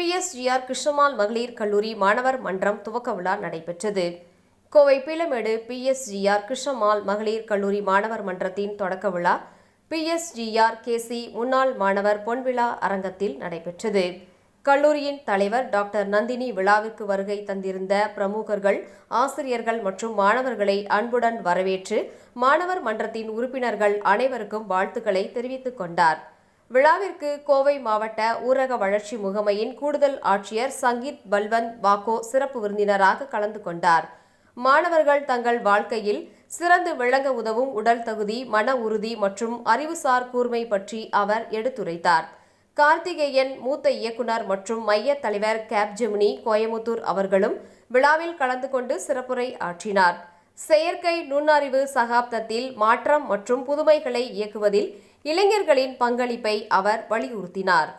PSGR Krishnammal மகளிர் கல்லூரி மாணவர் மன்றம் துவக்க விழா நடைபெற்றது. கோவை பீளமேடு பிஎஸ்ஜிஆர் கிருஷ்ணம்மாள் மகளிர் கல்லூரி மாணவர் மன்றத்தின் தொடக்க விழா பிஎஸ்ஜிஆர் கேசி முன்னாள் மாணவர் பொன்விழா அரங்கத்தில் நடைபெற்றது. கல்லூரியின் தலைவர் டாக்டர் நந்தினி விழாவிற்கு வருகை தந்திருந்த பிரமுகர்கள், ஆசிரியர்கள் மற்றும் மாணவர்களை அன்புடன் வரவேற்று மாணவர் மன்றத்தின் உறுப்பினர்கள் அனைவருக்கும் வாழ்த்துக்களை தெரிவித்துக் கொண்டார். விழாவிற்கு கோவை மாவட்ட ஊரக வளர்ச்சி முகமையின் கூடுதல் ஆட்சியர் சங்கீத் பல்வந்த் வாக்கோ சிறப்பு விருந்தினராக கலந்து கொண்டார். மாணவர்கள் தங்கள் வாழ்க்கையில் சிறந்து விளங்க உதவும் உடல் தகுதி, மன உறுதி மற்றும் அறிவுசார் கூர்மை பற்றி அவர் எடுத்துரைத்தார். கார்த்திகேயன், மூத்த இயக்குனர் மற்றும் மைய தலைவர் கேப்ஜெமினி கோயமுத்தூர் அவர்களும் விழாவில் கலந்து கொண்டு சிறப்புரை ஆற்றினார். செயற்கை நுண்ணறிவு சகாப்தத்தில் மாற்றம் மற்றும் புதுமைகளை இயக்குவதில் இளைஞர்களின் பங்களிப்பை அவர் வலியுறுத்தினார்.